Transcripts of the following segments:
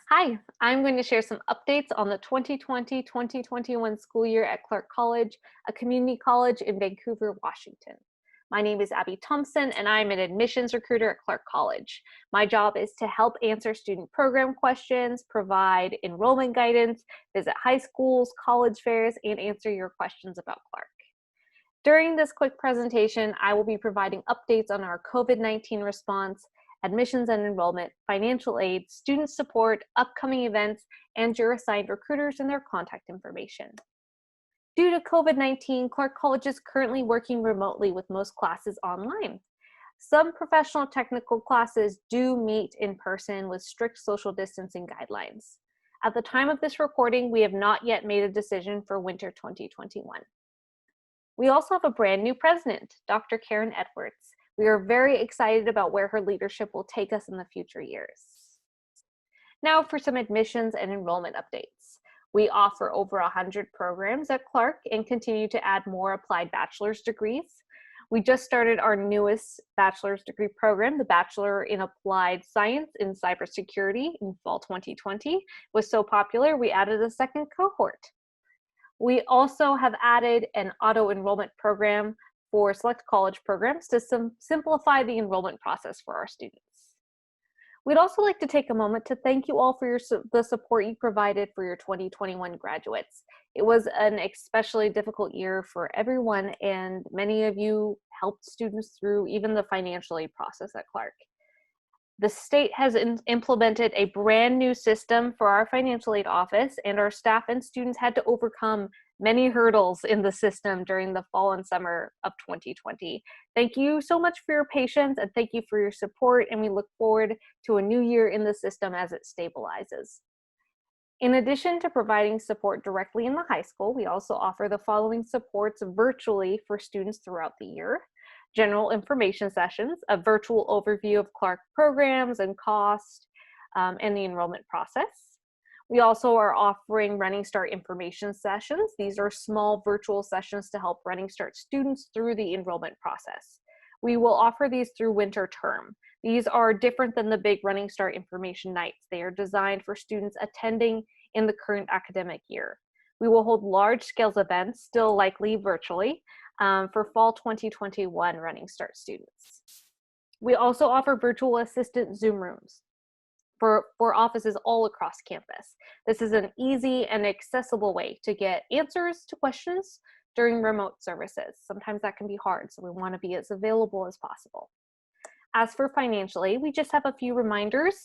Hi, I'm going to share some updates on the 2020-2021 school year at Clark College, a community college in Vancouver, Washington. My name is Abby Thompson, and I'm an admissions recruiter at Clark College. My job is to help answer student program questions, provide enrollment guidance, visit high schools, college fairs, and answer your questions about Clark. During this quick presentation, I will be providing updates on our COVID-19 response, admissions and enrollment, financial aid, student support, upcoming events, and your assigned recruiters and their contact information. Due to COVID-19, Clark College is currently working remotely with most classes online. Some professional technical classes do meet in person with strict social distancing guidelines. At the time of this recording, we have not yet made a decision for winter 2021. We also have a brand new president, Dr. Karen Edwards. We are very excited about where her leadership will take us in the future years. Now for some admissions and enrollment updates. We offer over 100 programs at Clark and continue to add more applied bachelor's degrees. We just started our newest bachelor's degree program, the Bachelor in Applied Science in Cybersecurity in fall 2020. It was so popular, we added a second cohort. We also have added an auto-enrollment program for select college programs to simplify the enrollment process for our students. We'd also like to take a moment to thank you all for the support you provided for your 2021 graduates. It was an especially difficult year for everyone, and many of you helped students through even the financial aid process at Clark. The state has implemented a brand new system for our financial aid office, and our staff and students had to overcome many hurdles in the system during the fall and summer of 2020. Thank you so much for your patience, and thank you for your support, and we look forward to a new year in the system as it stabilizes. In addition to providing support directly in the high school, we also offer the following supports virtually for students throughout the year. General information sessions, a virtual overview of Clark programs and cost, and the enrollment process. We also are offering Running Start information sessions. These are small virtual sessions to help Running Start students through the enrollment process. We will offer these through winter term. These are different than the big Running Start information nights. They are designed for students attending in the current academic year. We will hold large-scale events, still likely virtually, for fall 2021 Running Start students. We also offer virtual assistant Zoom rooms for offices all across campus. This is an easy and accessible way to get answers to questions during remote services. Sometimes that can be hard, so we want to be as available as possible. As for financially, we just have a few reminders.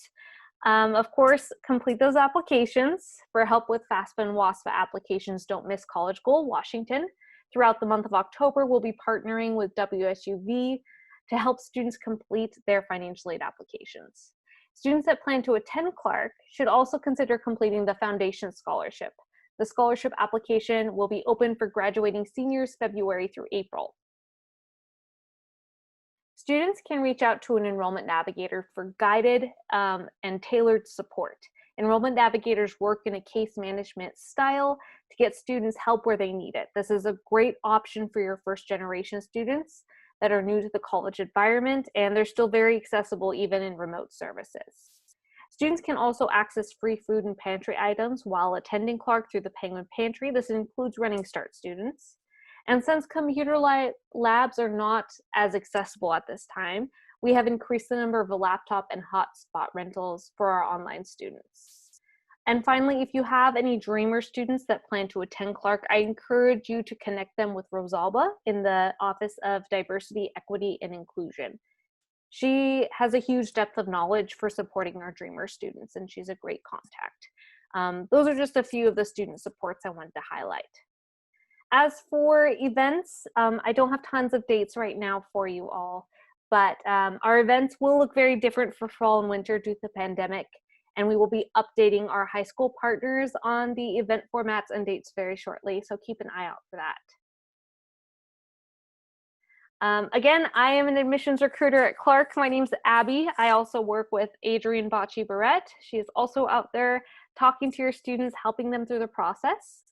Of course, complete those applications. For help with FAFSA and WASFA applications, don't miss College Goal Washington. Throughout the month of October, we'll be partnering with WSUV to help students complete their financial aid applications. Students that plan to attend Clark should also consider completing the Foundation Scholarship. The scholarship application will be open for graduating seniors February through April. Students can reach out to an enrollment navigator for guided and tailored support. Enrollment navigators work in a case management style to get students help where they need it. This is a great option for your first generation students that are new to the college environment, and they're still very accessible even in remote services. Students can also access free food and pantry items while attending Clark through the Penguin Pantry. This includes Running Start students. And since computer labs are not as accessible at this time, we have increased the number of laptop and hotspot rentals for our online students. And finally, if you have any Dreamer students that plan to attend Clark, I encourage you to connect them with Rosalba in the Office of Diversity, Equity, and Inclusion. She has a huge depth of knowledge for supporting our Dreamer students, and she's a great contact. Those are just a few of the student supports I wanted to highlight. As for events, I don't have tons of dates right now for you all, but our events will look very different for fall and winter due to the pandemic, and we will be updating our high school partners on the event formats and dates very shortly, so keep an eye out for that. Again, I am an admissions recruiter at Clark. My name's Abby. I also work with Adrienne Bocci-Barrett. She is also out there talking to your students, helping them through the process.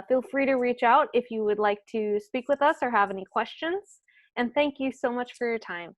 Feel free to reach out if you would like to speak with us or have any questions. And thank you so much for your time.